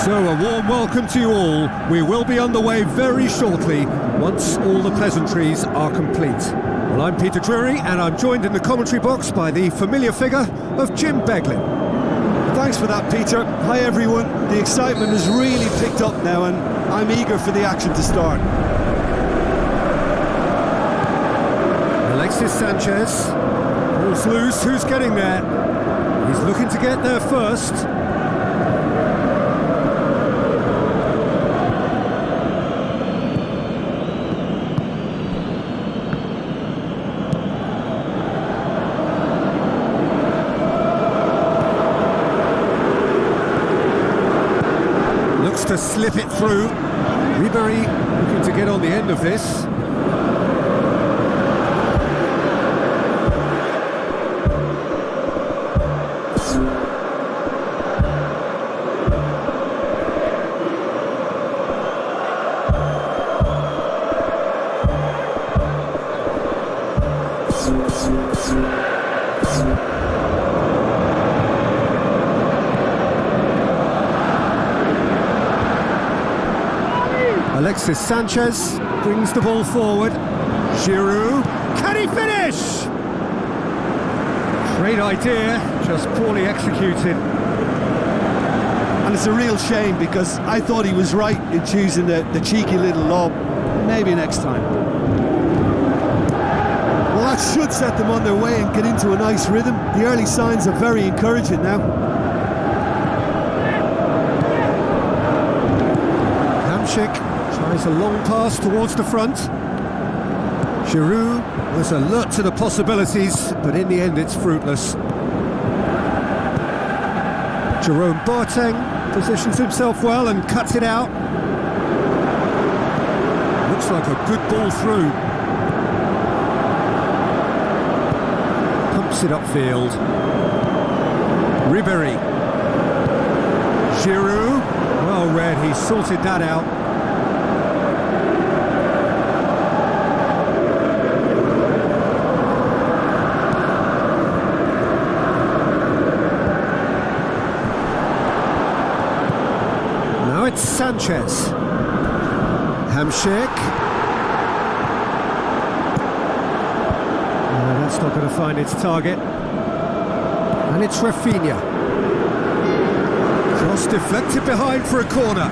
So a warm welcome to you all. We will be underway very shortly once all the pleasantries are complete. Well, I'm Peter Drury and I'm joined in the commentary box by the familiar figure of Jim Beglin. Thanks for that, Peter. Hi everyone. The excitement has really picked up now and I'm eager for the action to start. Alexis Sanchez. Ball's loose. Who's getting there? He's looking to get there first. To slip it through. Ribery looking to get on the end of this. Alexis Sanchez brings the ball forward. Giroud, can he finish? Great idea, just poorly executed. And it's a real shame because I thought he was right in choosing the cheeky little lob. Maybe next time. Well, that should set them on their way and get into a nice rhythm. The early signs are very encouraging now. Hamšík tries a long pass towards the front. Giroud was alert to the possibilities, but in the end it's fruitless. Jerome Boateng positions himself well and cuts it out. Looks like a good ball through. Pumps it upfield. Ribery. Giroud. Well read, he sorted that out. Now it's Sanchez. Hamšík. That's not going to find its target. And it's Rafinha. Cross deflected behind for a corner.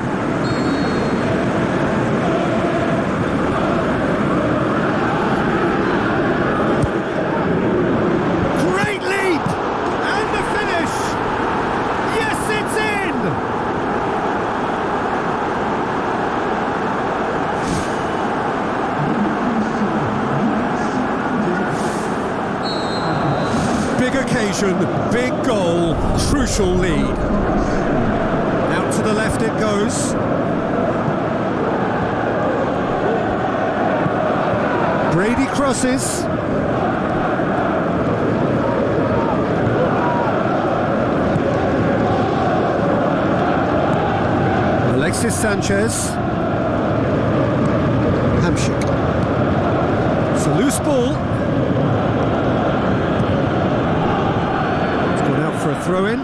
Great leap! And the finish! Yes, it's in! Big occasion, big goal, crucial lead. To the left it goes. Speedy crosses. Alexis Sanchez. Hamsik. It's a loose ball. It's gone out for a throw-in.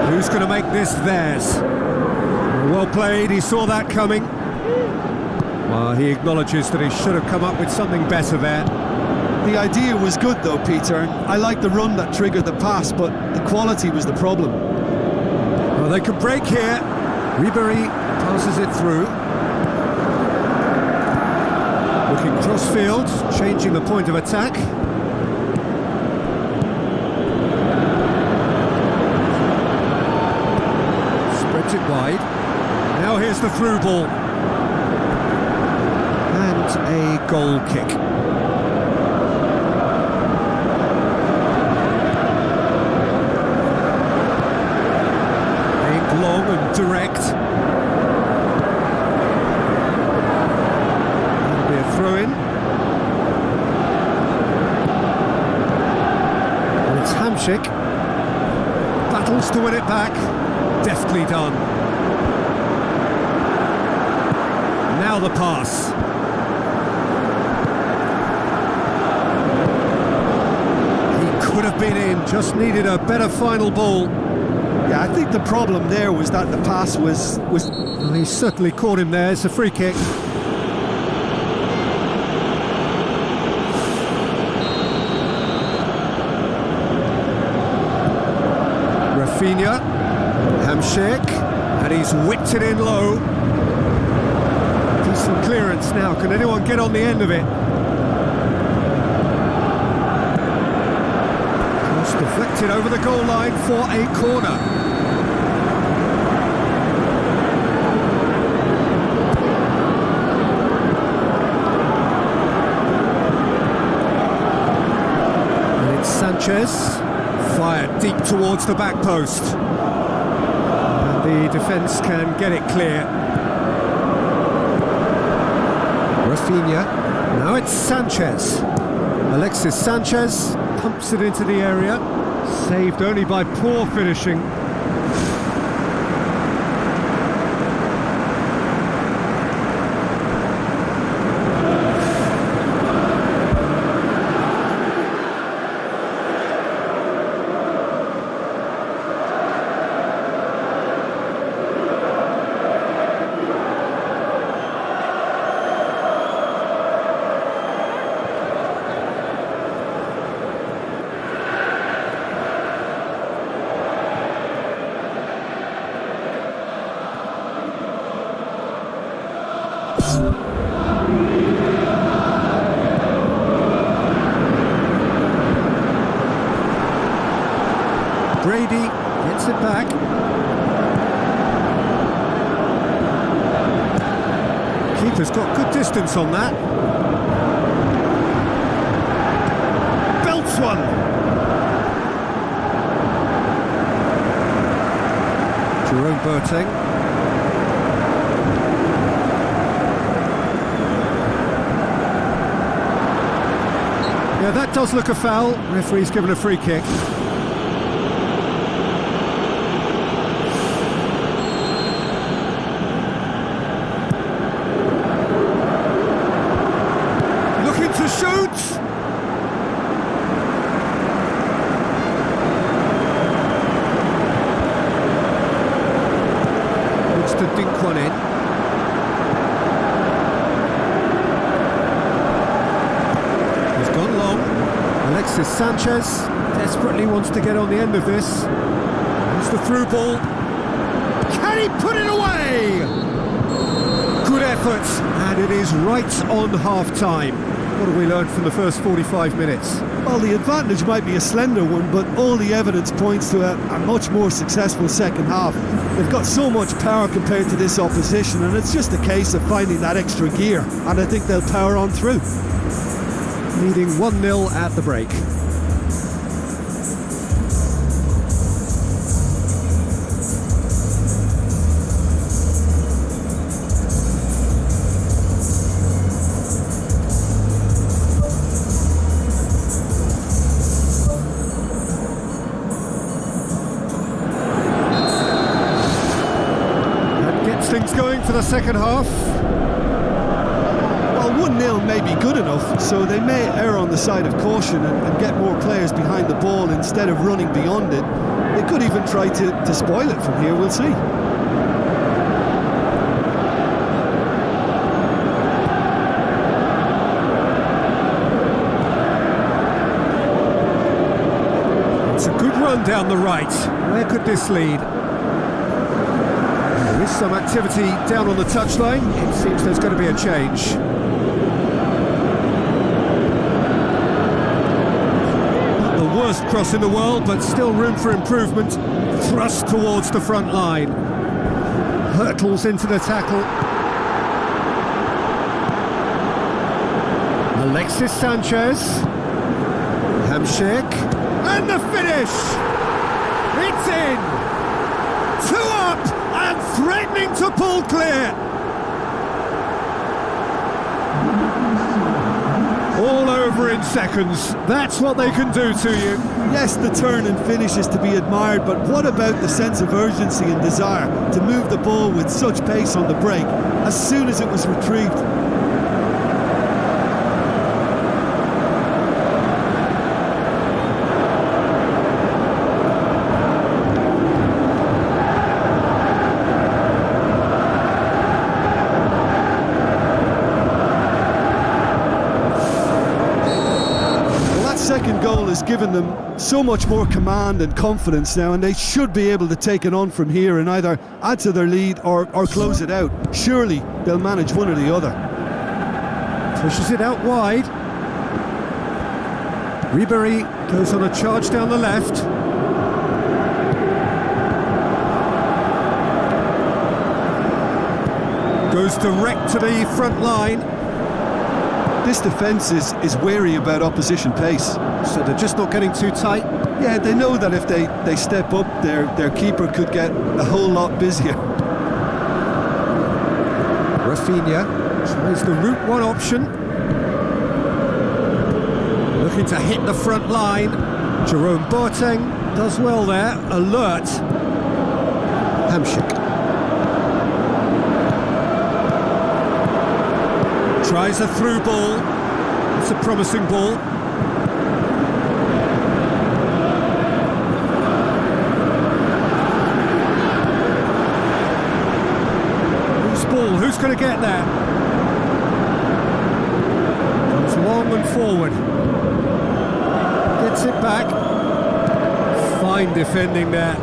Who's going to make this theirs? Well played, he saw that coming. Well, he acknowledges that he should have come up with something better there. The idea was good though, Peter. I like the run that triggered the pass, but the quality was the problem. Well, they could break here. Ribery passes it through. Looking cross-field, changing the point of attack. Spreads it wide. Now here's the through ball. And a goal kick. Aimed long and direct. That'll be a throw-in. And it's Hamsik. Battles to win it back. Deftly done. Now the pass. He could have been in, just needed a better final ball. Yeah, I think the problem there was that the pass was... Well, he certainly caught him there. It's a free kick. Rafinha, Hamsik, and he's whipped it in low. Decent clearance now. Can anyone get on the end of it? Cross deflected over the goal line for a corner. And it's Sanchez. Fired deep towards the back post. And the defence can get it clear. Rafinha. Now it's Sanchez. Alexis Sanchez pumps it into the area. Saved only by poor finishing. Gets it back. Keeper's got good distance on that. Belts one. Jerome Boateng. Yeah, that does look a foul. Referee's given a free kick. Looking to shoot. Looks to dink one in. He's gone long. Alexis Sanchez desperately wants to get on the end of this. It's the through ball. Can he put it away? Good effort, and it is right on half-time. What have we learned from the first 45 minutes? Well, the advantage might be a slender one, but all the evidence points to a much more successful second half. They've got so much power compared to this opposition, and it's just a case of finding that extra gear, and I think they'll power on through. Leading 1-0 at the break. That gets things going for the second half. Well, 1-0 may be good enough, so they may err on the side of caution and get more players behind the ball instead of running beyond it. They could even try to spoil it from here, we'll see. It's a good run down the right. Where could this lead? There is some activity down on the touchline. It seems there's going to be a change. Not the worst cross in the world, but still room for improvement. Thrust towards the front line. Hurtles into the tackle. Alexis Sanchez. Hamshik. And the finish! It's in! 2 up and threatening to pull clear! All over in seconds. That's what they can do to you. Yes, the turn and finish is to be admired, but what about the sense of urgency and desire to move the ball with such pace on the break as soon as it was retrieved? Second goal has given them so much more command and confidence now, and they should be able to take it on from here and either add to their lead or close it out. Surely they'll manage one or the other. Pushes it out wide. Ribery goes on a charge down the left. Goes direct to the front line. This defence is wary about opposition pace. So they're just not getting too tight. Yeah, they know that if they step up, their keeper could get a whole lot busier. Rafinha tries the route one option. Looking to hit the front line. Jerome Boateng does well there. Alert. Hamshik. Tries a through ball. It's a promising ball. Whose ball? Who's going to get there? It's long and forward. Gets it back. Fine defending there.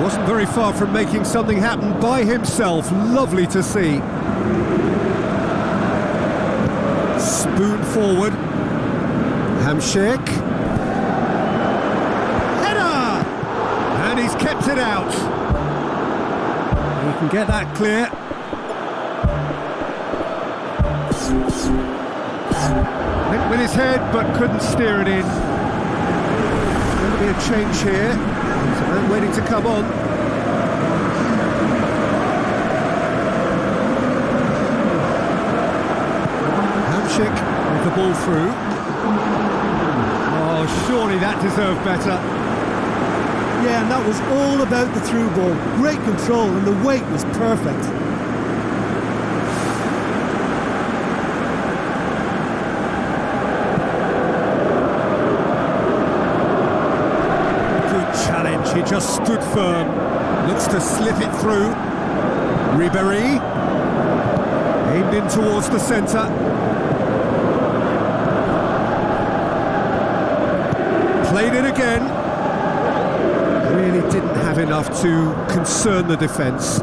Wasn't very far from making something happen by himself. Lovely to see. Spoon forward. Hamshik. Header! And he's kept it out. He can get that clear. Went with his head but couldn't steer it in. There's going to be a change here. There's a man waiting to come on. Hamshik with the ball through. Oh, surely that deserved better. Yeah, and that was all about the through ball. Great control, and the weight was perfect. Good challenge, he just stood firm. Looks to slip it through. Ribéry. Aimed in towards the centre. Played it again. Really didn't have enough to concern the defence.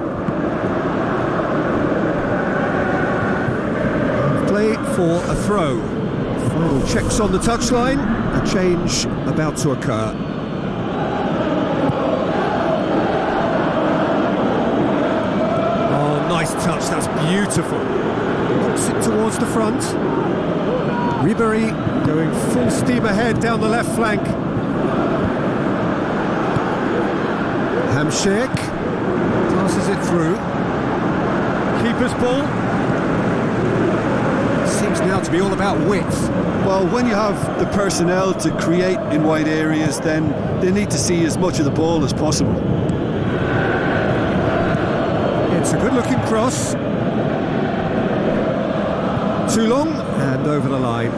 Play for a throw. Final checks on the touchline. A change about to occur. Oh, nice touch, that's beautiful. Knocks it towards the front. Ribéry going full steam ahead down the left flank. Hamshik passes it through. Keeper's ball. Seems now to be all about width. Well, when you have the personnel to create in wide areas, then they need to see as much of the ball as possible. It's a good-looking cross. Too long and over the line.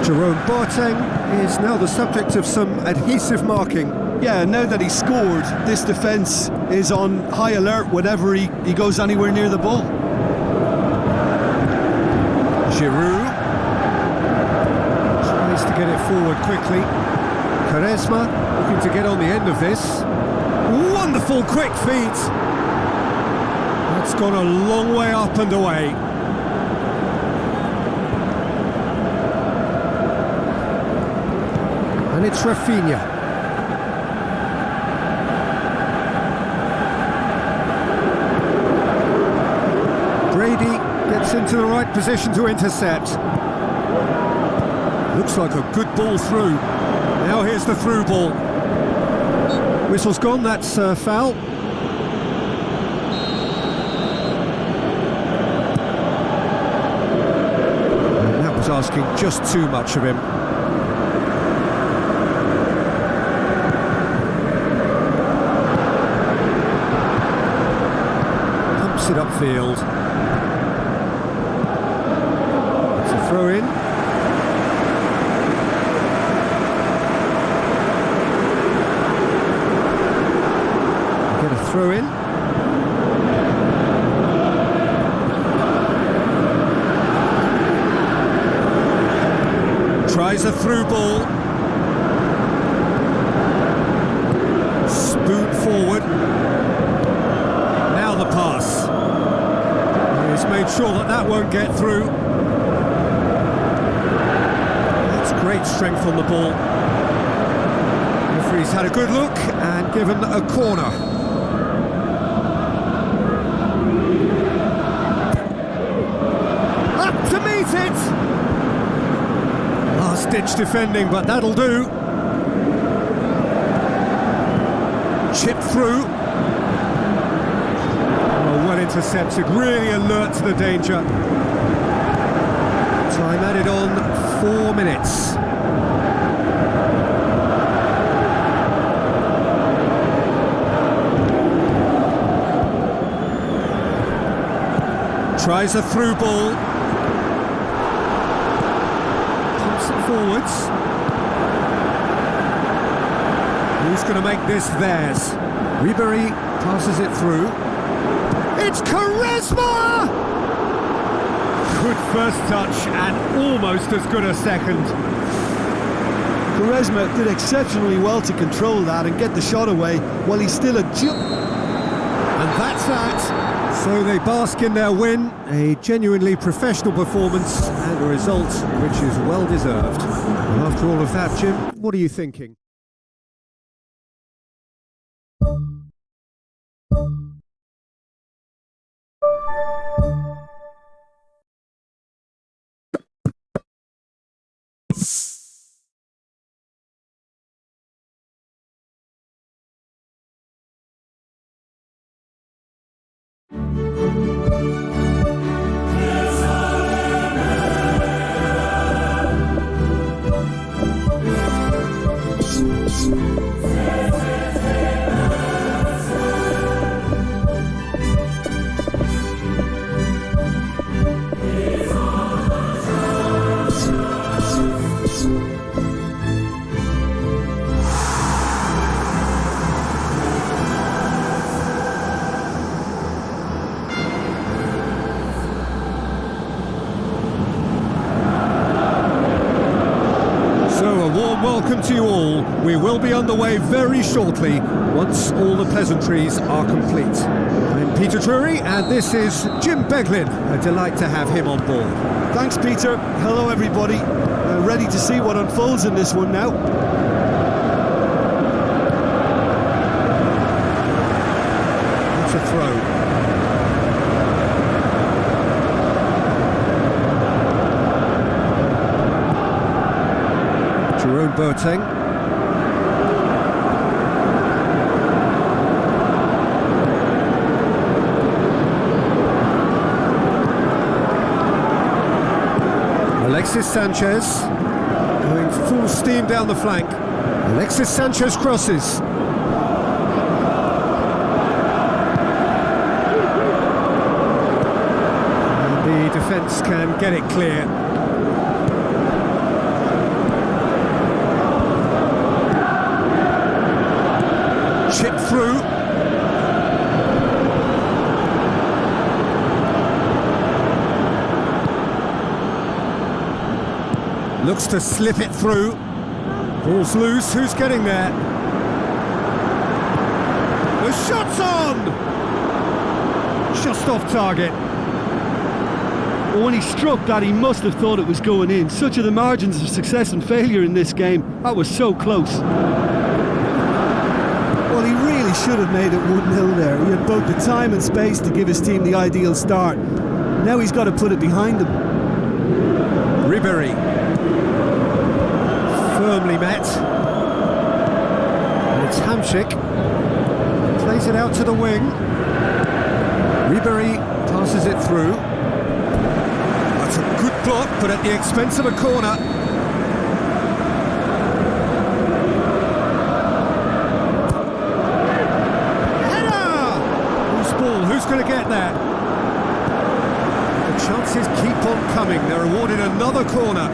Jerome Boateng is now the subject of some adhesive marking. Yeah, now that he's scored, this defence is on high alert whenever he goes anywhere near the ball. Giroud tries to get it forward quickly. Quaresma looking to get on the end of this. Wonderful quick feet. That's gone a long way up and away. And it's Rafinha. Brady gets into the right position to intercept. Looks like a good ball through. Now here's the through ball. Whistle's gone, that's a foul. And that was asking just too much of him. Pumps it upfield. It's a throw in. Throw in. Tries a through ball. Spoon forward. Now the pass. He's made sure that that won't get through. That's great strength on the ball. Referee's had a good look and given a corner. It! Last-ditch defending, but that'll do. Chip through. Oh, well intercepted, really alert to the danger. Time added on 4 minutes. Tries a through ball. Forwards. Who's going to make this theirs? Ribéry passes it through. It's Quaresma! Good first touch and almost as good a second. Quaresma did exceptionally well to control that and get the shot away while he's still a And that's So they bask in their win, a genuinely professional performance and a result which is well deserved. And after all of that, Jim, what are you thinking? Welcome to you all. We will be underway very shortly once all the pleasantries are complete. I'm Peter Drury and this is Jim Beglin. A delight to have him on board. Thanks, Peter. Hello, everybody. Ready to see what unfolds in this one now. It's a throw. Jerome Boateng. Alexis Sanchez going full steam down the flank. Alexis Sanchez crosses. And the defence can get it clear. Chip through. Looks to slip it through. Ball's loose. Who's getting there? The shot's on! Just off target. Well, when he struck that, he must have thought it was going in. Such are the margins of success and failure in this game. That was so close. Well, he really should have made it 1-0 there. He had both the time and space to give his team the ideal start. Now he's got to put it behind him. Ribéry. Firmly met. And it's Hamšík. Plays it out to the wing. Ribéry passes it through. That's a good block, but at the expense of a corner. Who's going to get there? The chances keep on coming. They're awarded another corner.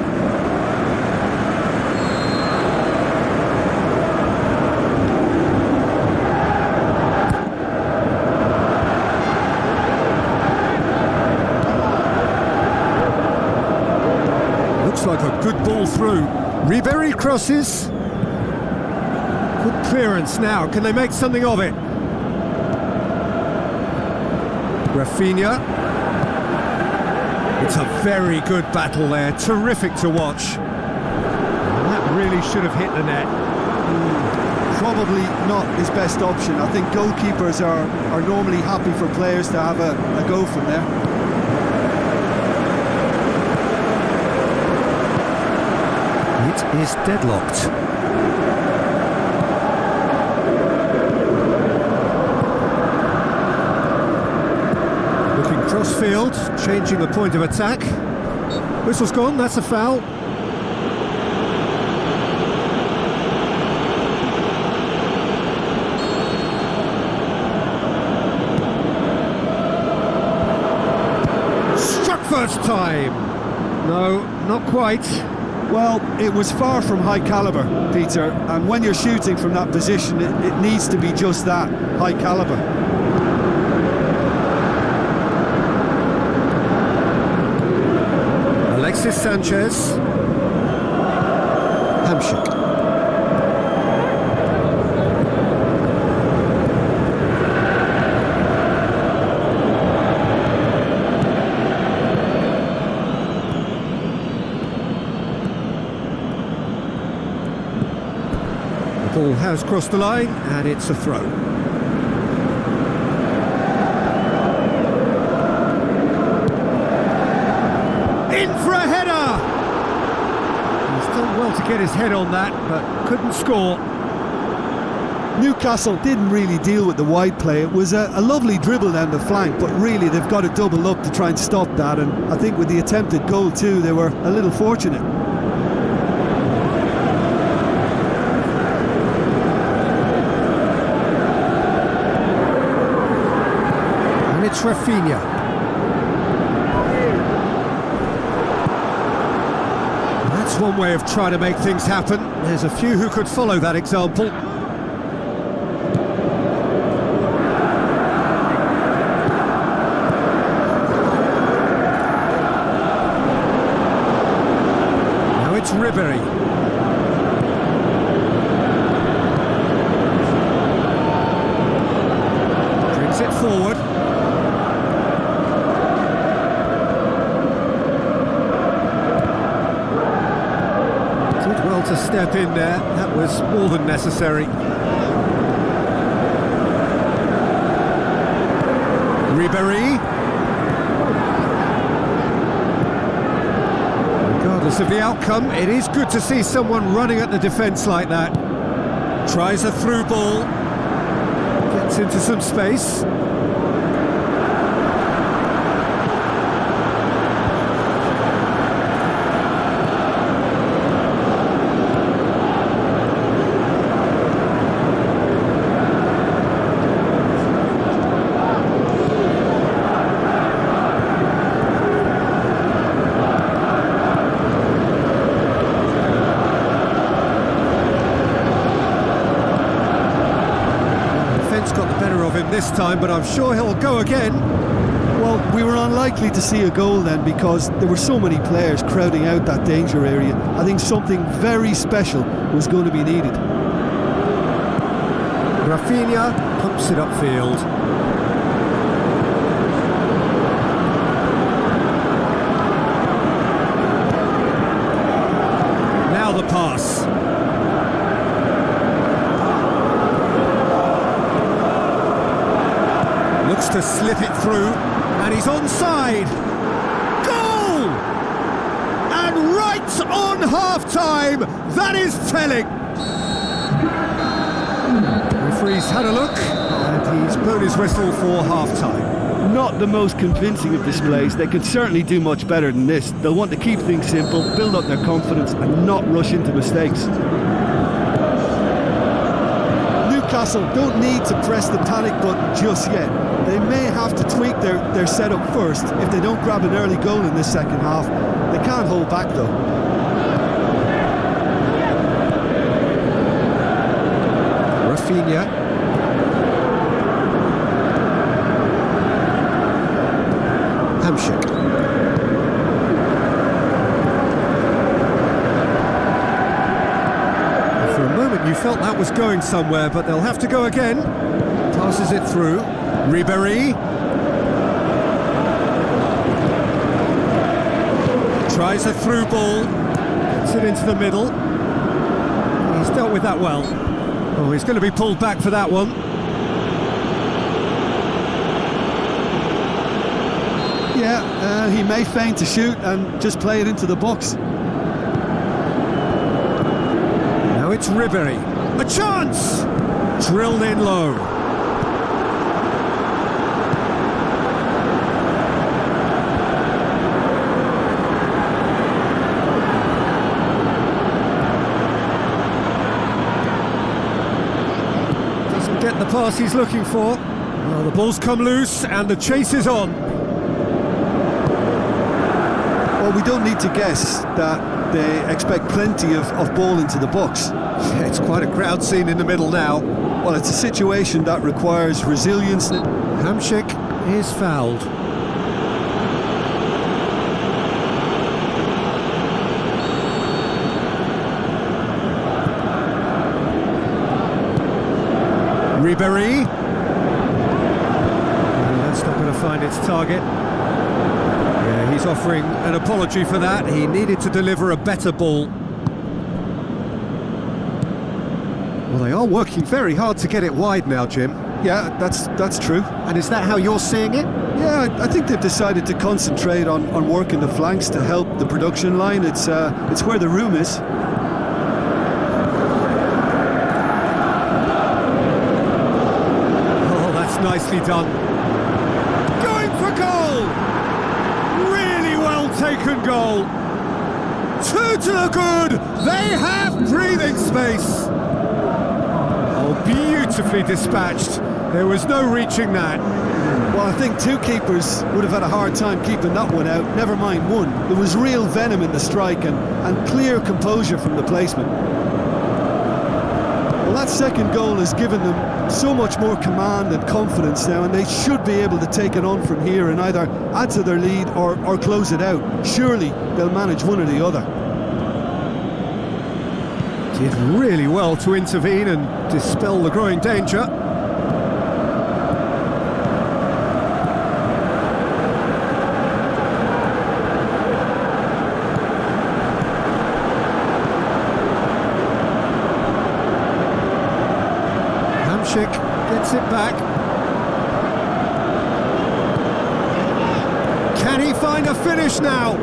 Looks like a good ball through. Ribéry crosses. Good clearance now. Can they make something of it? Rafinha. It's a very good battle there, terrific to watch. And that really should have hit the net. Probably not his best option. I think goalkeepers are normally happy for players to have a go from there. It is deadlocked. Crossfield, changing the point of attack. Whistle's gone, that's a foul. Struck first time. No, not quite. Well, it was far from high calibre, Peter, and when you're shooting from that position, it needs to be just that, high calibre. Alexis Sanchez. Hamšík. Ball has crossed the line and it's a throw. In for a header! He's done well to get his head on that, but couldn't score. Newcastle didn't really deal with the wide play. It was a lovely dribble down the flank, but really they've got to double up to try and stop that, and I think with the attempted goal too, they were a little fortunate. And it's Rafinha. That's one way of trying to make things happen. There's a few who could follow that example. It's Ribery. Brings it forward. Did well to step in there. That was more than necessary. Ribery. Regardless of the outcome, it is good to see someone running at the defence like that. Tries a through ball, gets into some space. Got the better of him this time, but I'm sure he'll go again. Well, we were unlikely to see a goal then because there were so many players crowding out that danger area. I think something very special was going to be needed. Rafinha pumps it upfield. Now the pass. Looks to slip it through, and he's onside. Goal! And right on half-time, that is telling. The referee's had a look, and he's blown his whistle for half-time. Not the most convincing of displays. They could certainly do much better than this. They'll want to keep things simple, build up their confidence, and not rush into mistakes. Newcastle don't need to press the panic button just yet. They may have to tweak their setup first if they don't grab an early goal in this second half. They can't hold back though. Rafinha. Hamshik. For a moment you felt that was going somewhere, but they'll have to go again. Passes it through. Ribery. Tries a through ball. Gets it into the middle. He's dealt with that well. Oh, he's going to be pulled back for that one. Yeah, he may feign to shoot and just play it into the box. Now it's Ribery. A chance! Drilled in low. Doesn't get the pass he's looking for. Well, the ball's come loose and the chase is on. Well, we don't need to guess that they expect plenty of ball into the box. Yeah, it's quite a crowd scene in the middle now. Well, it's a situation that requires resilience. Hamshik is fouled. Ribery. That's not going to find its target. Yeah, he's offering an apology for that. He needed to deliver a better ball. Well, they are working very hard to get it wide now, Jim. Yeah, that's true. And is that how you're seeing it? Yeah, I think they've decided to concentrate on working the flanks to help the production line. It's where the room is. Oh, that's nicely done. Going for goal! Really well taken goal. Two to the good. They have breathing space. Oh, beautifully dispatched. There was no reaching that. Well, I think two keepers would have had a hard time keeping that one out, never mind one. There was real venom in the strike and clear composure from the placement. Well, that second goal has given them so much more command and confidence now, and they should be able to take it on from here and either add to their lead or close it out. Surely they'll manage one or the other. Did really well to intervene and dispel the growing danger. Gets it back. Can he find a finish now?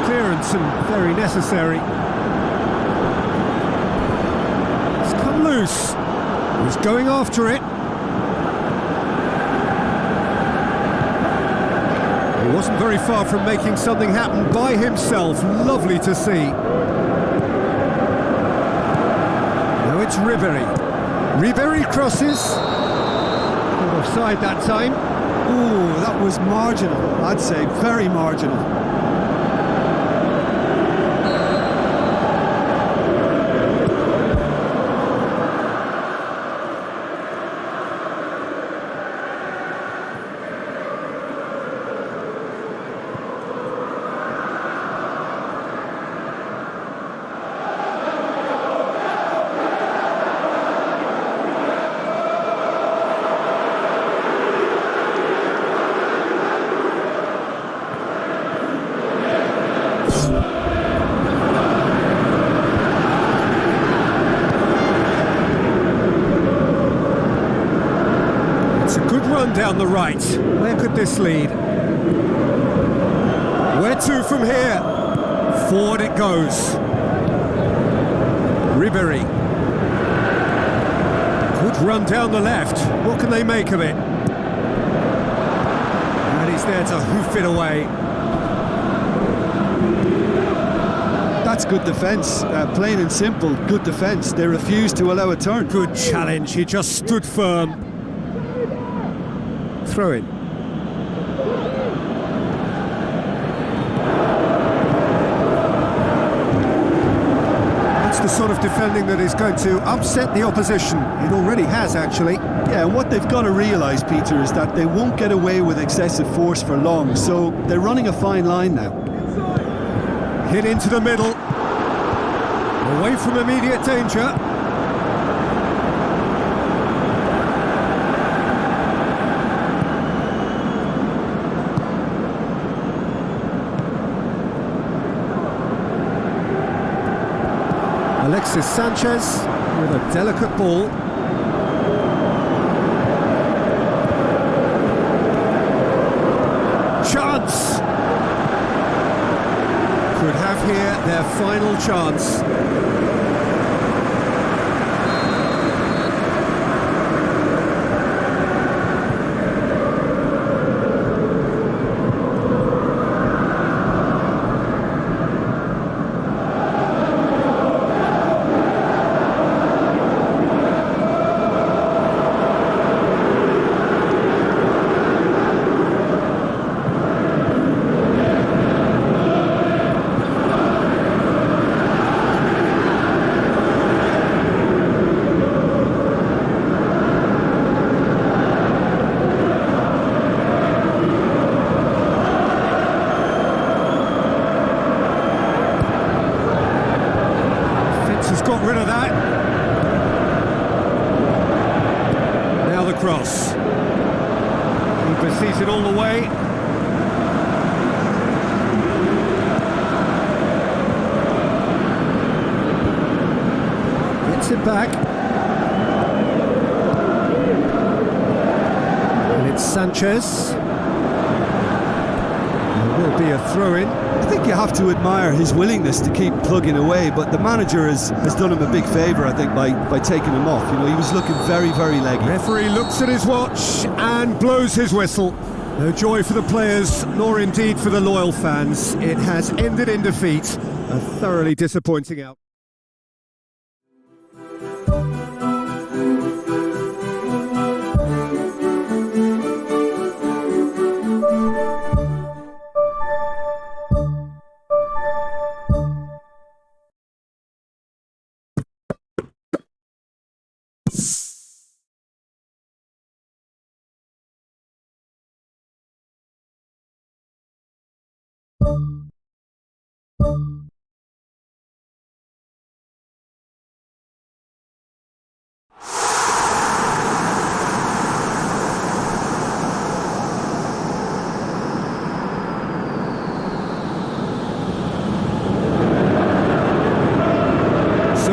clearance and very necessary. loose. He's going after it. He wasn't very far from making something happen by himself. Lovely to see. Now it's Ribéry. Ribéry crosses. Not offside that time. Ooh, that was marginal. I'd say very marginal. Down the right. Where could this lead? Where to from here? Forward it goes. Ribéry. Good run down the left. What can they make of it? And he's there to hoof it away. That's good defence. Plain and simple, good defence. They refused to allow a turn. Good challenge. He just stood firm. Throw in. That's the sort of defending that is going to upset the opposition. It already has, actually. Yeah, and what they've got to realise, Peter, is that they won't get away with excessive force for long, so they're running a fine line now. Hit into the middle. Away from immediate danger. Alexis Sanchez with a delicate ball. Chance! Could have here their final chance. Got rid of that. Now the cross. Keeper sees it all the way. Gets it back. And it's Sanchez. There will be a throw-in. I think you have to admire his willingness to keep plugging away, but the manager has done him a big favour, I think, by taking him off. You know, he was looking very, very leggy. Referee looks at his watch and blows his whistle. No joy for the players, nor indeed for the loyal fans. It has ended in defeat. A thoroughly disappointing outcome.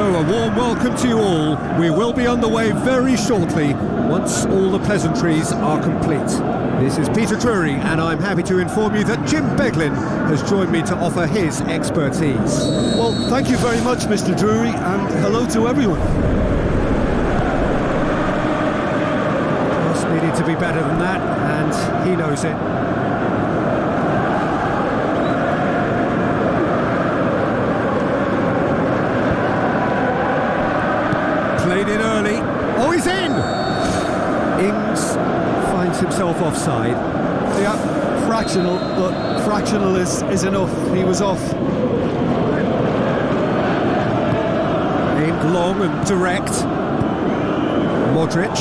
A warm welcome to you all. We will be underway very shortly once all the pleasantries are complete. This is Peter Drury and I'm happy to inform you that Jim Beglin has joined me to offer his expertise. Well, thank you very much, Mr. Drury, and hello to everyone. Needed to be better than that, and he knows it. Played in early. Oh, he's in! Ings finds himself offside. Yeah, fractional, but fractional is enough. He was off. Aimed long and direct. Modric.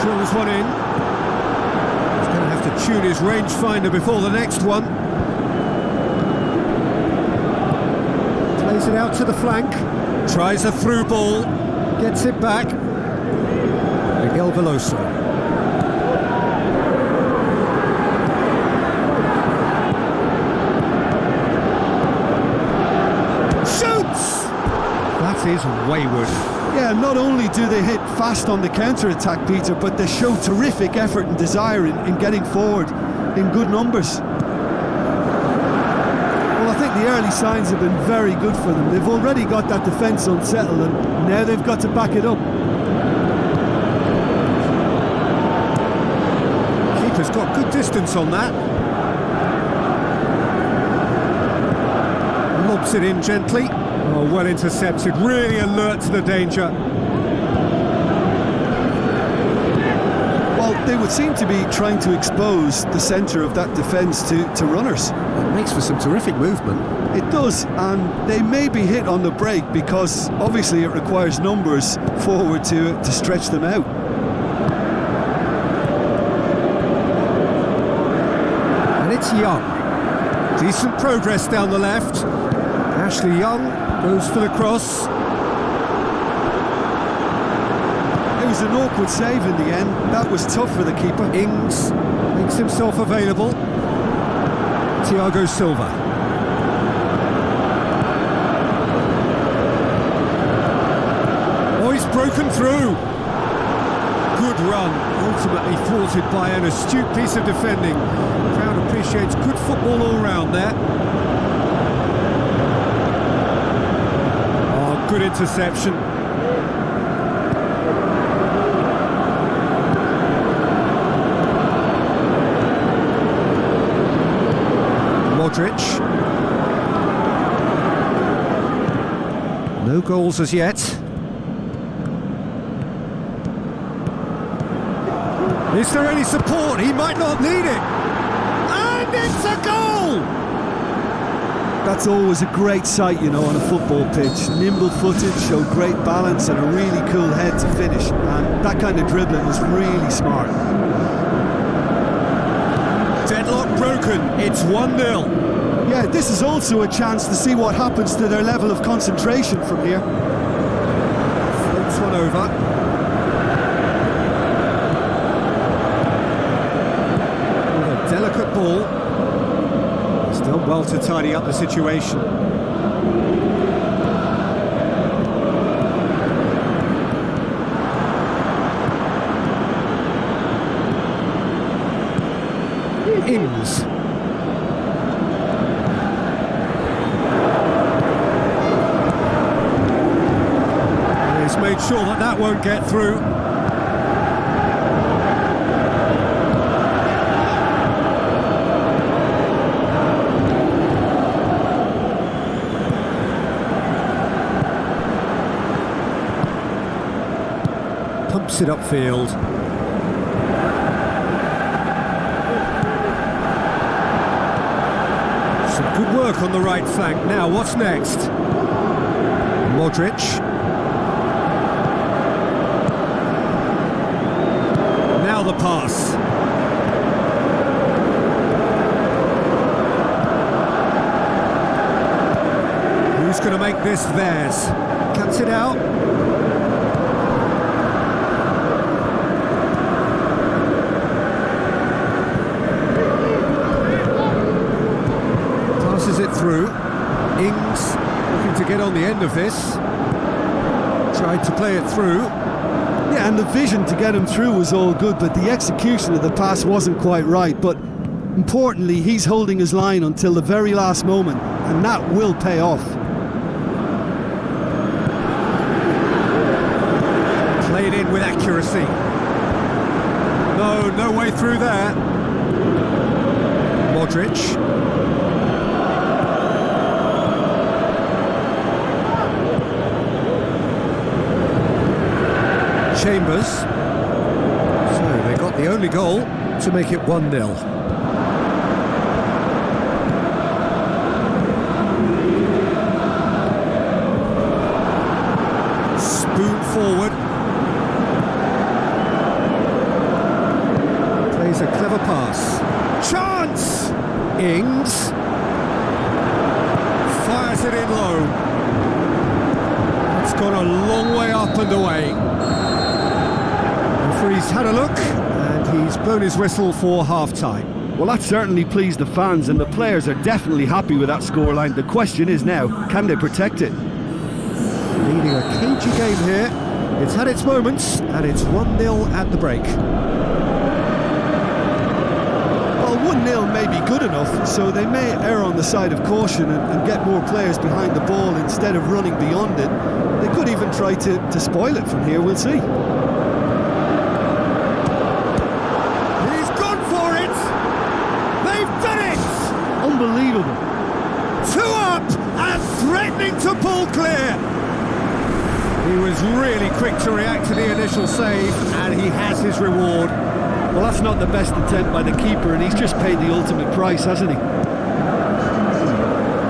Drills one in. He's going to have to tune his rangefinder before the next one. Plays it out to the flank. Tries a through ball. Gets it back. Miguel Veloso. Shoots! That is wayward. Yeah, not only do they hit fast on the counter-attack, Peter, but they show terrific effort and desire in getting forward in good numbers. Well, I think the early signs have been very good for them. They've already got that defence unsettled, and now they've got to back it up. Keeper's got good distance on that. Lobs it in gently. Oh, well intercepted, really alert to the danger. Well, they would seem to be trying to expose the centre of that defence to runners. It makes for some terrific movement. It does, and they may be hit on the break because obviously it requires numbers forward to stretch them out. And it's Young. Decent progress down the left. Ashley Young goes for the cross. It was an awkward save in the end. That was tough for the keeper. Ings makes himself available. Thiago Silva. Oh, he's broken through. Good run, ultimately thwarted by an astute piece of defending. Crowd appreciates good football all round there. Good interception. Modric. No goals as yet. Is there any support? He might not need it. And it's a goal! That's always a great sight, you know, on a football pitch. Nimble-footed, showed great balance and a really cool head to finish. And that kind of dribbling is really smart. Deadlock broken. It's 1-0. Yeah, this is also a chance to see what happens to their level of concentration from here. Floats one over. With a delicate ball. He's done well to tidy up the situation. Ings. And he's made sure that that won't get through. Pumps it upfield. Some good work on the right flank. Now, what's next? Modric. Now the pass. Who's going to make this theirs? Cuts it out. Passes it through. Ings looking to get on the end of this. Tried to play it through. Yeah, and the vision to get him through was all good, but the execution of the pass wasn't quite right. But importantly, he's holding his line until the very last moment, and that will pay off. it in with accuracy. No way through there. Modric. Chambers. So they got the only goal to make it 1-0. Spoon forward. Plays a clever pass. Chance! Ings. Fires it in low. It's gone a long way up and away. Referee's had a look and he's blown his whistle for half-time. Well, that certainly pleased the fans, and the players are definitely happy with that scoreline. The question is now, can they protect it? Leading a cagey game here. It's had its moments, and it's 1-0 at the break. Well, 1-0 may be good enough, so they may err on the side of caution and get more players behind the ball instead of running beyond it. They could even try to spoil it from here, we'll see. He's gone for it! They've done it! Unbelievable. 2 up and threatening to pull clear. He was really quick to react to the initial save, and he has his reward. Well, that's not the best attempt by the keeper, and he's just paid the ultimate price, hasn't he?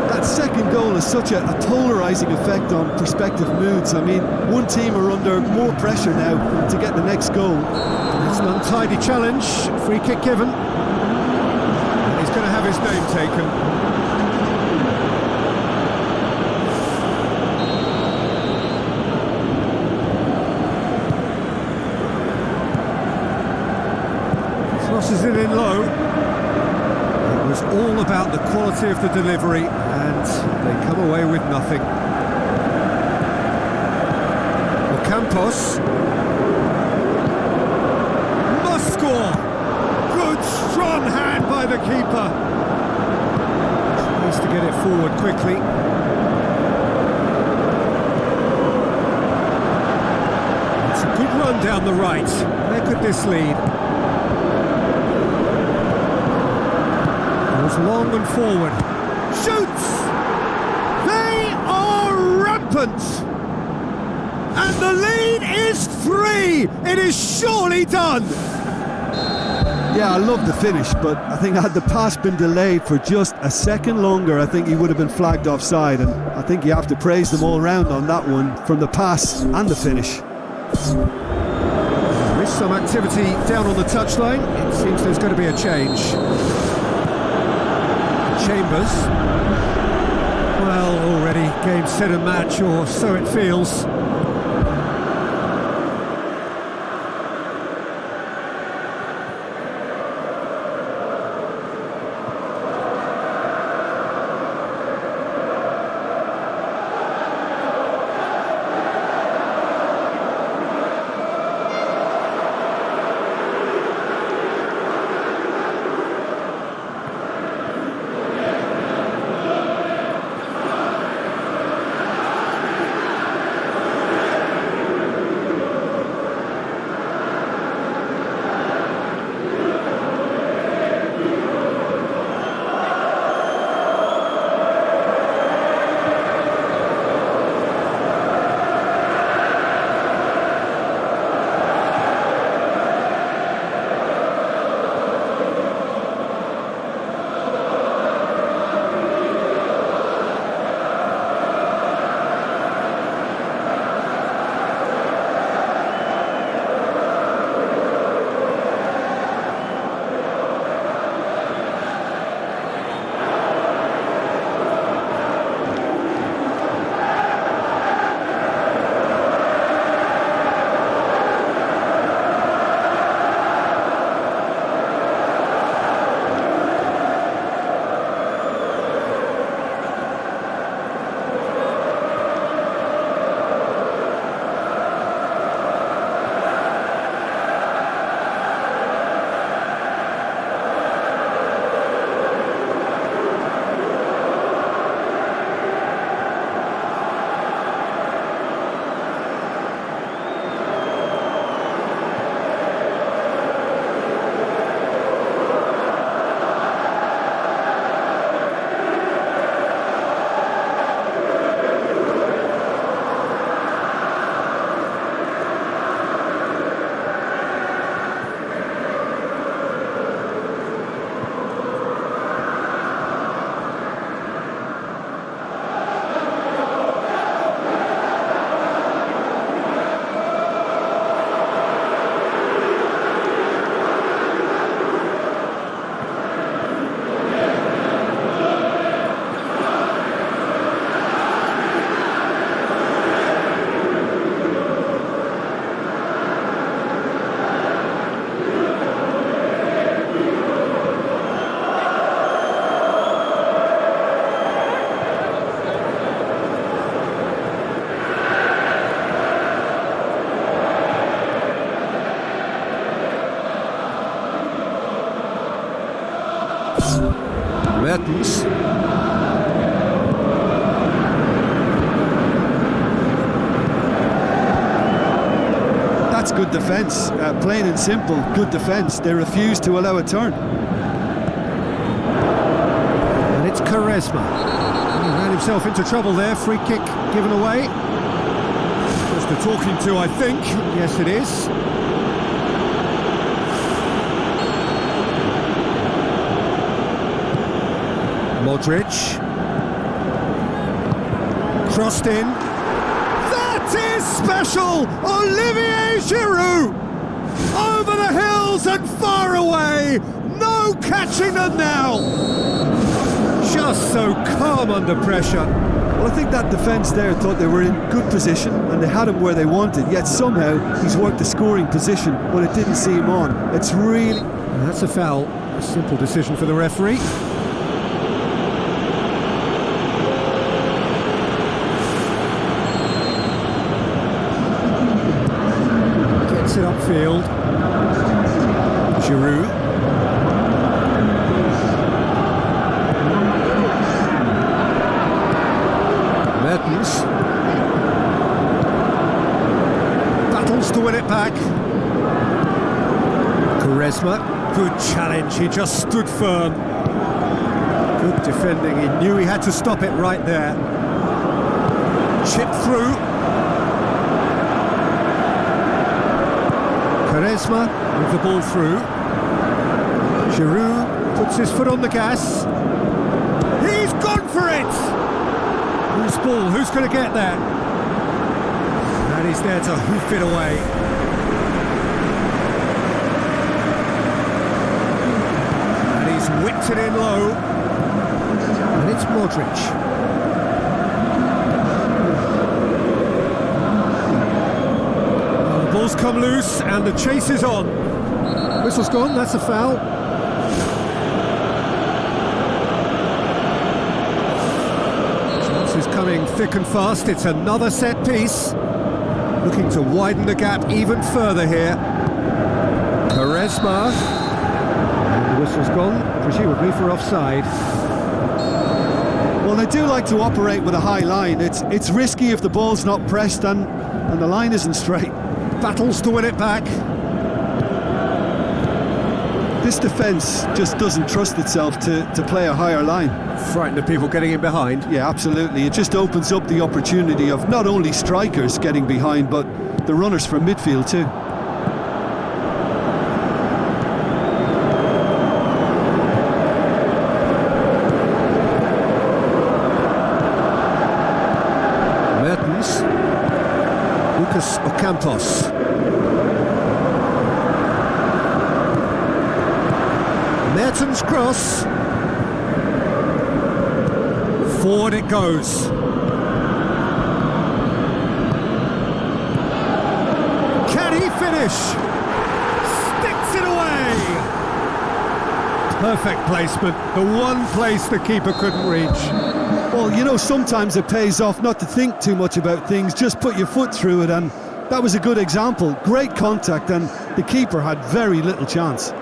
That second goal has such a polarising effect on prospective moods. I mean, one team are under more pressure now to get the next goal. It's an untidy challenge, free kick given. And he's going to have his name taken. Crosses it in low. It was all about the quality of the delivery, and they come away with nothing. Campos must score. Good strong hand by the keeper. Tries to get it forward quickly. It's a good run down the right. Where could this lead? Long and forward, shoots! They are rampant! And the lead is 3! It is surely done! Yeah, I love the finish, but I think had the pass been delayed for just a second longer, I think he would have been flagged offside, and I think you have to praise them all round on that one, from the pass and the finish. There is some activity down on the touchline. It seems there's going to be a change. Chambers. Well, already game, set and match, or so it feels. Mertens. That's good defence, plain and simple, good defence. They refuse to allow a turn. And it's Quaresma. He ran himself into trouble there, free kick given away. Just a talking to, I think. Yes, it is. Modric. Crossed in. That is special! Olivier Giroud! Over the hills and far away! No catching them now! Just so calm under pressure. Well, I think that defence there thought they were in good position and they had him where they wanted, yet somehow he's worked the scoring position, but it didn't see him on. It's really... That's a foul. A simple decision for the referee. Gets it upfield. Giroud. Mertens. Battles to win it back. Quaresma. Good challenge, he just stood firm. Good defending, he knew he had to stop it right there. Chip through. Quaresma with the ball through. Giroud puts his foot on the gas. He's gone for it! Whose ball? Who's going to get that? And he's there to hoof it away. And he's whipped it in low. And it's Modric. Well, the ball's come loose and the chase is on. Whistle's gone, that's a foul. Is coming thick and fast. It's another set piece, looking to widen the gap even further here. Quaresma, and the whistle's gone, presumably for offside. Well, they do like to operate with a high line. It's risky if the ball's not pressed and the line isn't straight. Battles to win it back. This defence just doesn't trust itself to play a higher line. Frightened of people getting in behind. Yeah, absolutely. It just opens up the opportunity of not only strikers getting behind, but the runners from midfield too. Mertens. Lucas Ocampos. Mertens cross. Forward it goes. Can he finish? Sticks it away. Perfect placement. The one place the keeper couldn't reach. Well, you know, sometimes it pays off not to think too much about things, just put your foot through it, and that was a good example. Great contact, and the keeper had very little chance.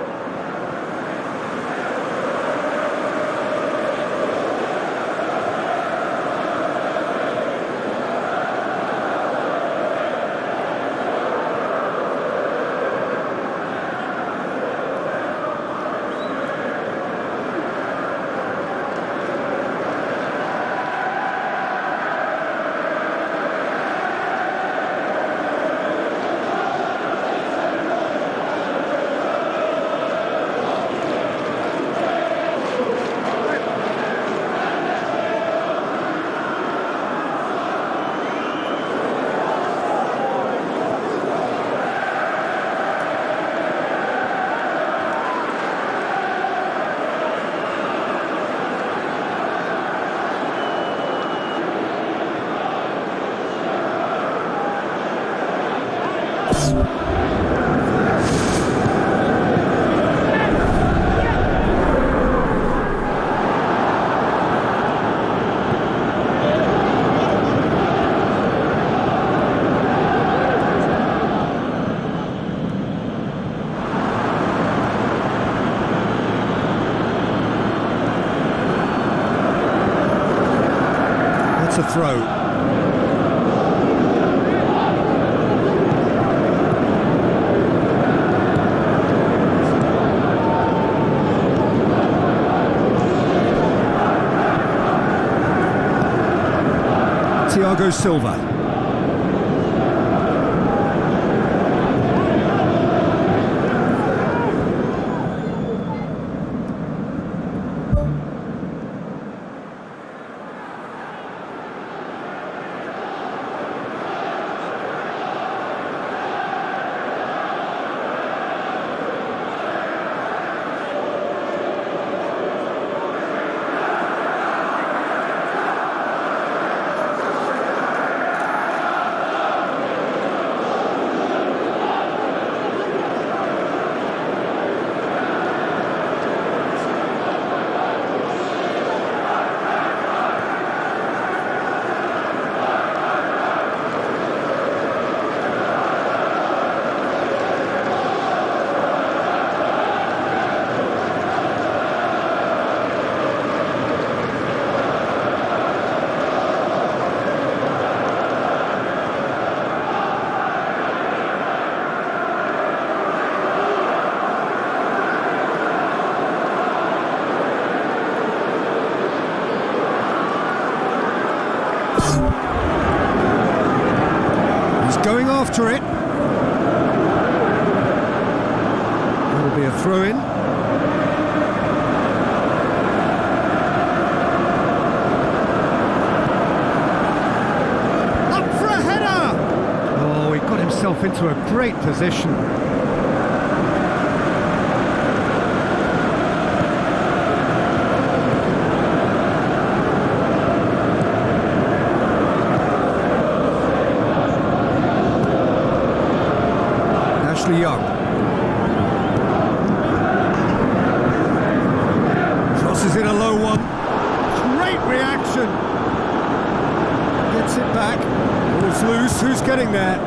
a throw. Thiago Silva. He's going after it. It'll be a throw-in. Up for a header! Oh, he got himself into a great position. Young. Crosses in a low one. Great reaction. Gets it back. Ball's loose. Who's getting there?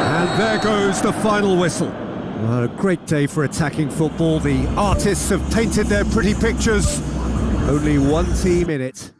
And there goes the final whistle. What a great day for attacking football. The artists have painted their pretty pictures. Only one team in it.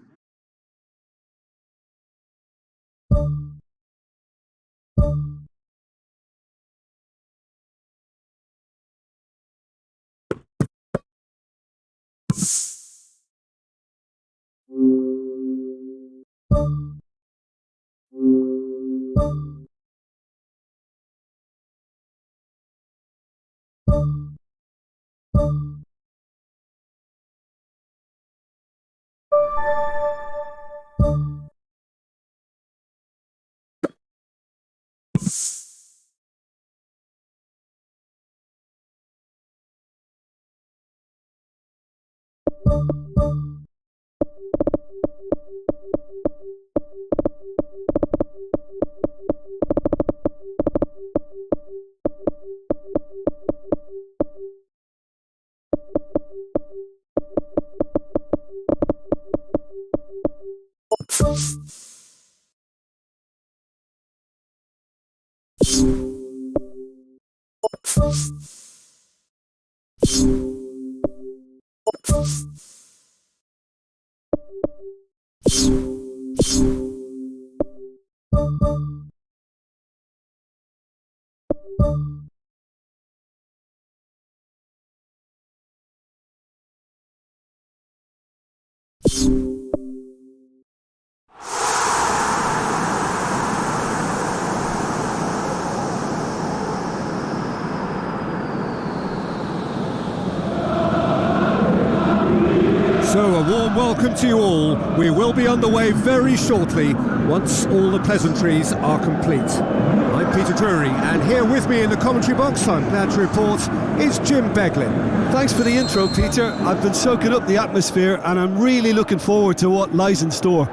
So a warm welcome to you all. We will be underway very shortly once all the pleasantries are complete. I'm Peter Drury, and here with me in the commentary box, I'm glad to report, is Jim Beglin. Thanks for the intro, Peter. I've been soaking up the atmosphere and I'm really looking forward to what lies in store.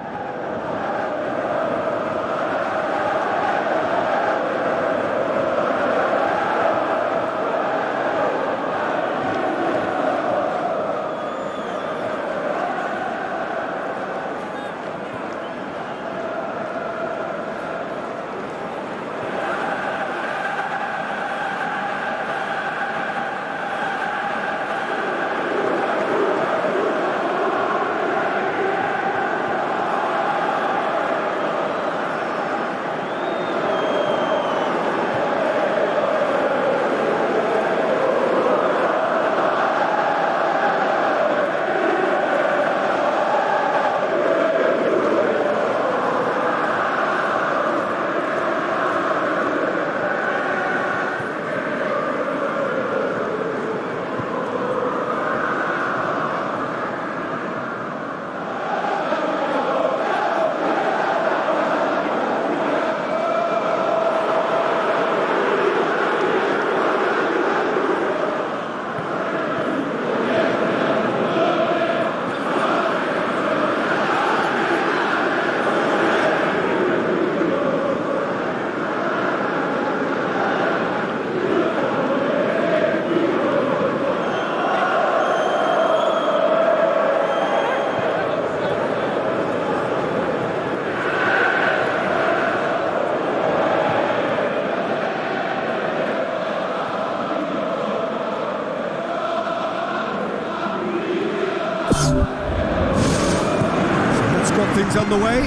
things underway.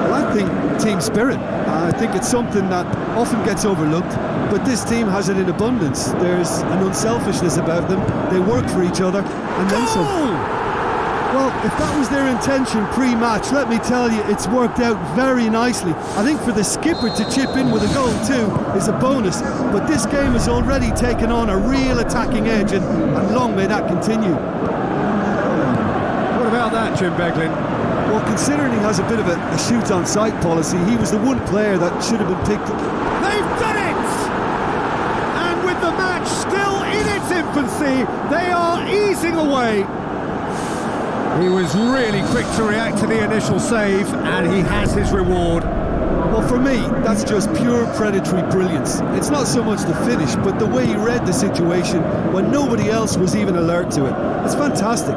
Well, I think team spirit. I think it's something that often gets overlooked, but this team has it in abundance. There's an unselfishness about them. They work for each other, and then some. Well, if that was their intention pre-match, let me tell you, it's worked out very nicely. I think for the skipper to chip in with a goal too is a bonus, but this game has already taken on a real attacking edge, and long may that continue. What about that, Jim Beglin? Well, considering he has a bit of a shoot-on-sight policy, he was the one player that should have been picked. They've done it! And with the match still in its infancy, they are easing away. He was really quick to react to the initial save, and he has his reward. Well, for me, that's just pure predatory brilliance. It's not so much the finish, but the way he read the situation when nobody else was even alert to it. It's fantastic.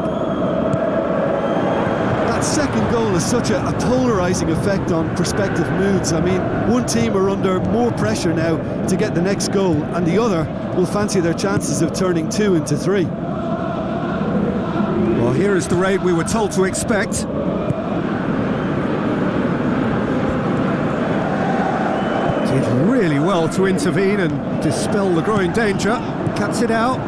That second goal has such a polarising effect on prospective moods. I mean, one team are under more pressure now to get the next goal, and the other will fancy their chances of turning 2 into 3. Well, here is the raid we were told to expect. Did really well to intervene and dispel the growing danger. Cuts it out.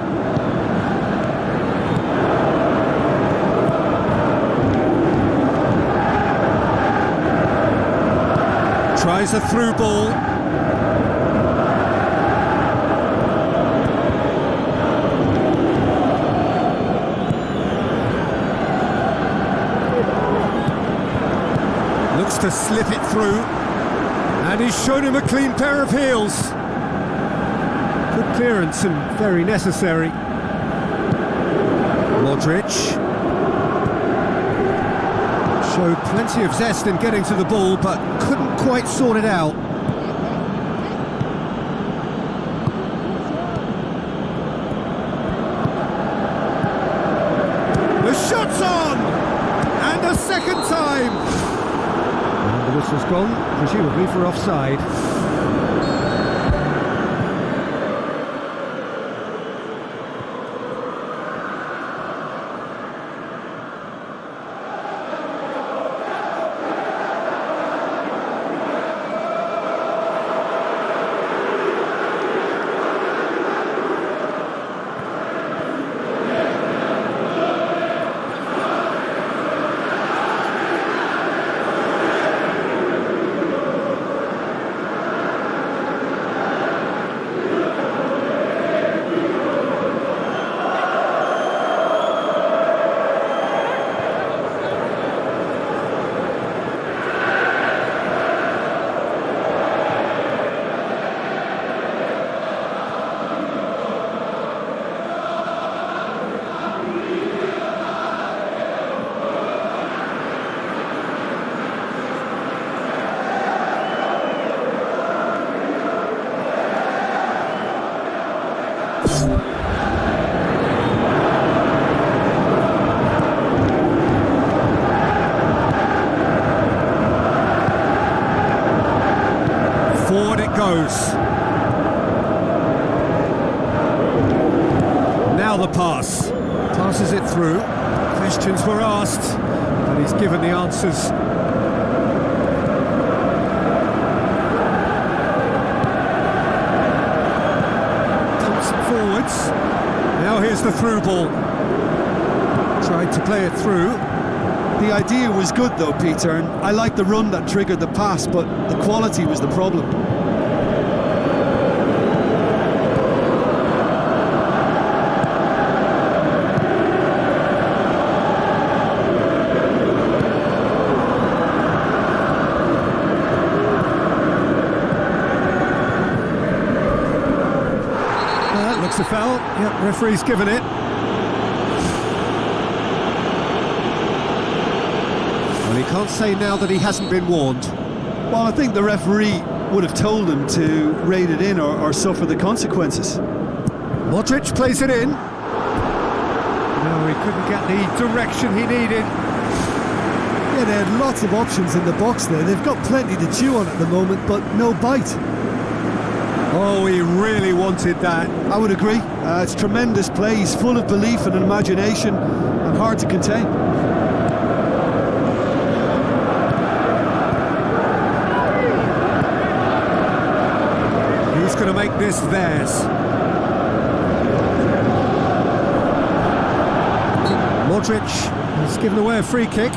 Tries a through ball. Looks to slip it through, and he's shown him a clean pair of heels. Good clearance and very necessary. Modric showed plenty of zest in getting to the ball, but couldn't quite sort it out. The shot's on! And a second time! And the whistle's gone, presumably for offside. Forward it goes. Now the pass. Passes it through. Questions were asked, and he's given the answers. Pumps it forwards. Now here's the through ball. Tried to play it through. The idea was good though, Peter, and I like the run that triggered the pass, but the quality was the problem. That looks a foul. Yep, referee's given it. Well, he can't say now that he hasn't been warned. Well, I think the referee would have told him to rate it in or suffer the consequences. Modric plays it in. No, he couldn't get the direction he needed. Yeah, they had lots of options in the box there. They've got plenty to chew on at the moment, but no bite. Oh, Oh, he really wanted that. I would agree. It's tremendous play. He's full of belief and imagination and hard to contain. Who's going to make this theirs? Modric has given away a free kick.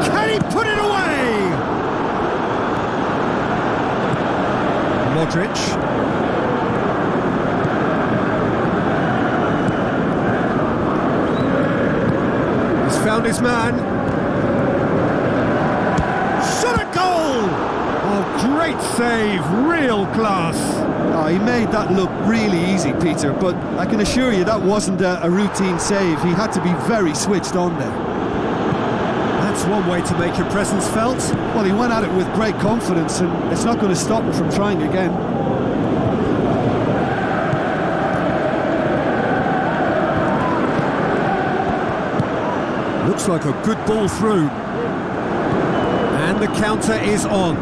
Can he put it away? Modric. He's found his man. Shot a goal! Oh, great save, real class. Oh, he made that look really easy, Peter, but I can assure you that wasn't a routine save. He had to be very switched on there. That's one way to make your presence felt. Well, he went at it with great confidence, and it's not going to stop him from trying again. Looks like a good ball through. And the counter is on.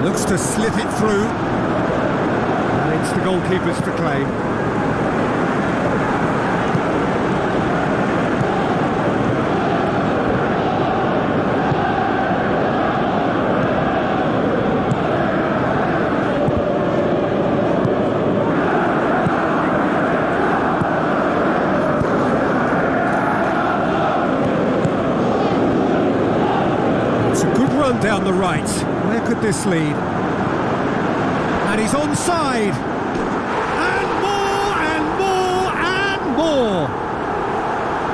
Looks to slip it through. And it's the goalkeeper's to claim. It's a good run down the right. Where could this lead? And he's onside. And more and more and more.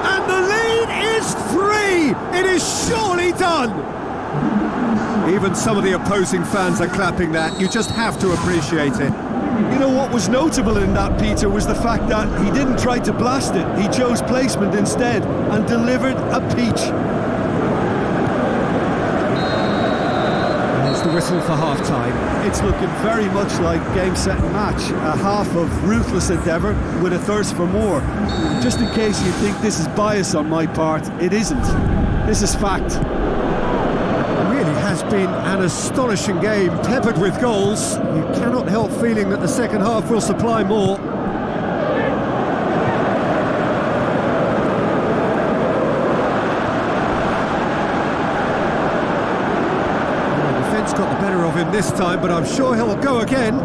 And the lead is 3. It is surely done. Even some of the opposing fans are clapping that. You just have to appreciate it. You know what was notable in that, Peter, was the fact that he didn't try to blast it. He chose placement instead and delivered a peach. There's the whistle for half-time. It's looking very much like game, set and match. A half of ruthless endeavour with a thirst for more. Just in case you think this is bias on my part, it isn't. This is fact. It really has been an astonishing game, peppered with goals. You cannot help feeling that the second half will supply more. The defence got the better of him this time, but I'm sure he'll go again.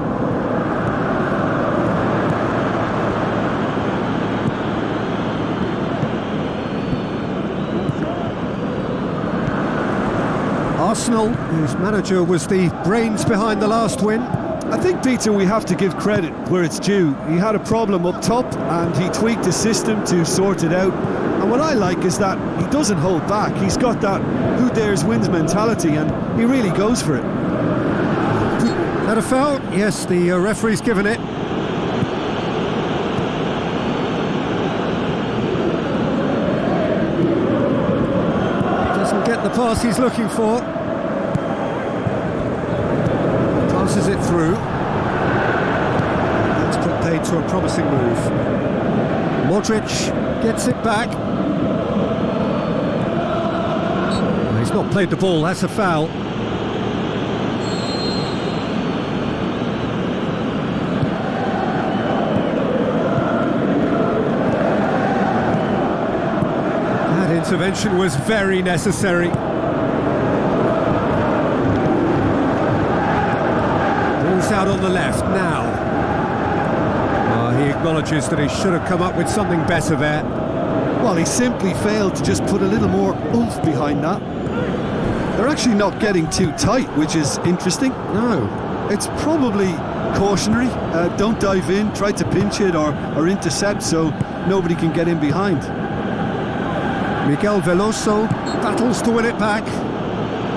Arsenal, whose manager was the brains behind the last win. I think, Peter, we have to give credit where it's due. He had a problem up top and he tweaked his system to sort it out. And what I like is that he doesn't hold back. He's got that who dares wins mentality and he really goes for it. That a foul? Yes, the referee's given it. Doesn't get the pass he's looking for. Passes it through. That's put paid to a promising move. Modric gets it back. He's not played the ball, that's a foul. intervention was very necessary. Ball's out on the left now. He acknowledges that he should have come up with something better there. Well, he simply failed to just put a little more oomph behind that. They're actually not getting too tight, which is interesting. No. It's probably cautionary. Don't dive in, try to pinch it or intercept so nobody can get in behind. Miguel Veloso battles to win it back.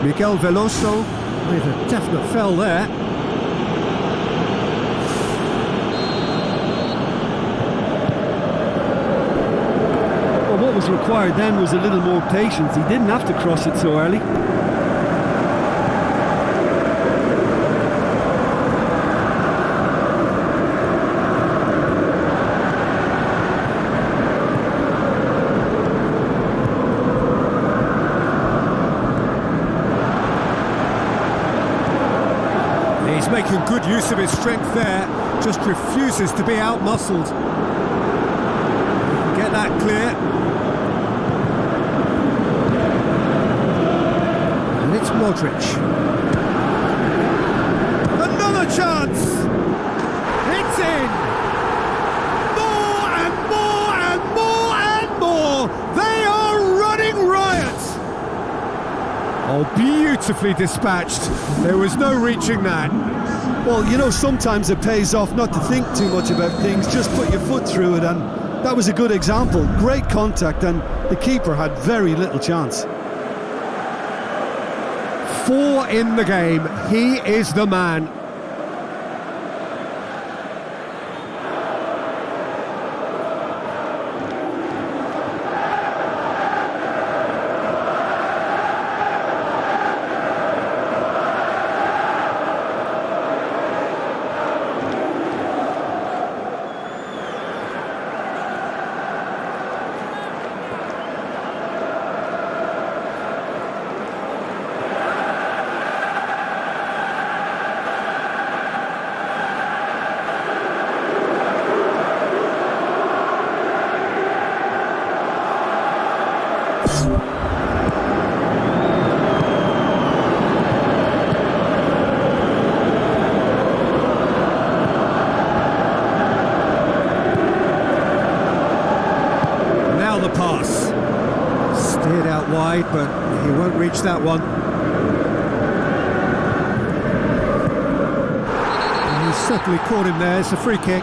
Miguel Veloso with a definite fell there. Well, what was required then was a little more patience. He didn't have to cross it so early. He's making good use of his strength there, just refuses to be out-muscled. Get that clear. And it's Modric. Another chance! It's in! More and more and more and more! They are running riot! Oh, beautifully dispatched. There was no reaching that. Well, you know, sometimes it pays off not to think too much about things, just put your foot through it, and that was a good example. Great contact, and the keeper had very little chance. 4 in the game. He is the man. Now the pass. Steered out wide, but he won't reach that one. And he's certainly caught him there. It's a free kick.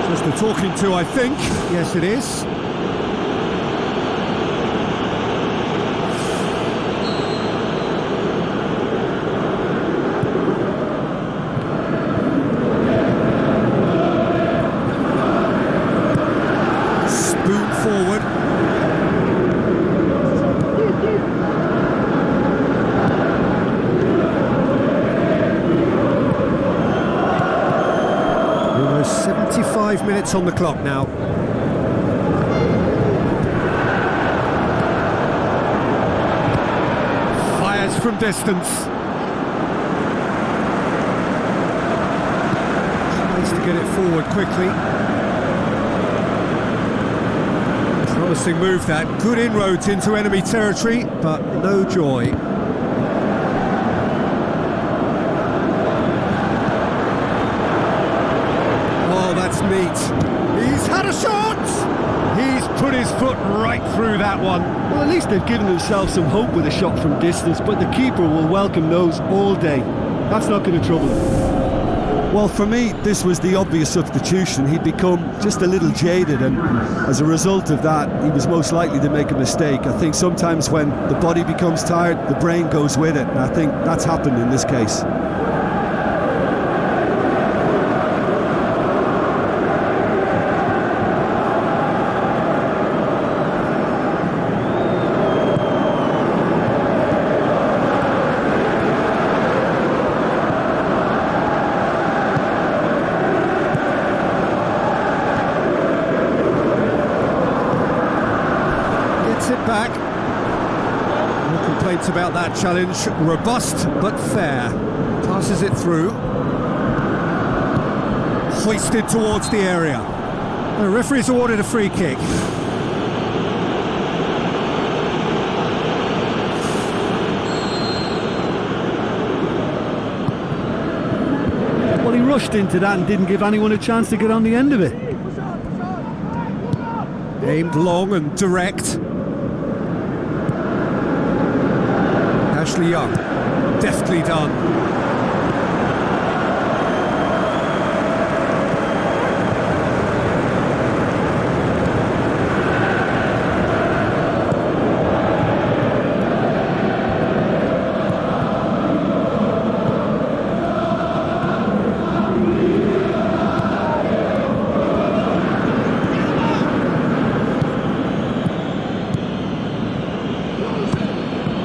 Just the talking to, I think. Yes, it is. Spoon forward. Almost 75 minutes on the clock now. Fires from distance. Tries to get it forward quickly. Promising move that. Good inroads into enemy territory, but no joy. Oh, that's neat. He's had a shot! He's put his foot right through that one. Well, at least they've given themselves some hope with a shot from distance, but the keeper will welcome those all day. That's not going to trouble him. Well, for me, this was the obvious substitution. He'd become just a little jaded, and as a result of that, he was most likely to make a mistake. I think sometimes when the body becomes tired, the brain goes with it, and I think that's happened in this case. It back. No complaints about that challenge. Robust but fair. Passes it through. Hoisted towards the area. The referee's awarded a free kick. rushed into that and didn't give anyone a chance to get on the end of it. Aimed long and direct. Ashley Young, deftly done.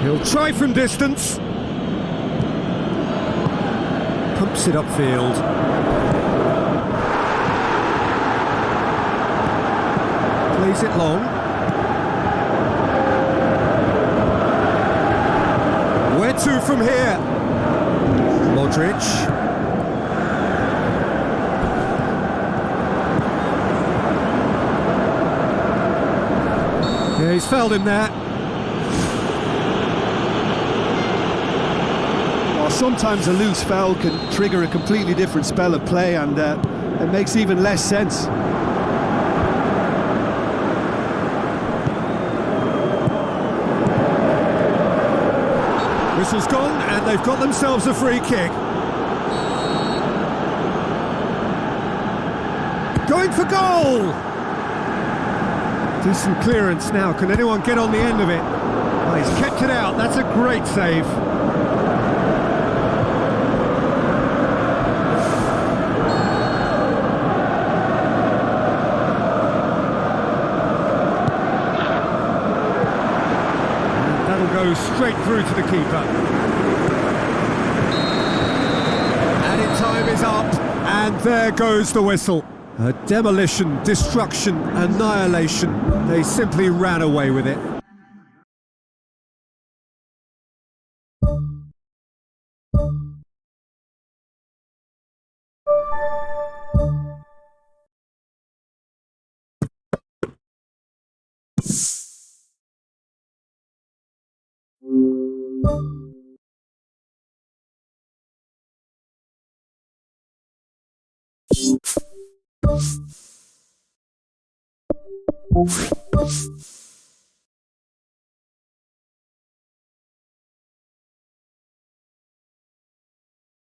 He'll try from distance. Pumps it upfield. Plays it long. Where to from here? Modric. Yeah, he's fouled him there. Sometimes a loose foul can trigger a completely different spell of play, and it makes even less sense. Whistle's gone and they've got themselves a free kick. Going for goal! Decent clearance now. Can anyone get on the end of it? Oh, he's kept it out. That's a great save. Goes straight through to the keeper. Added time is up, and there goes the whistle. A demolition, destruction, annihilation. They simply ran away with it.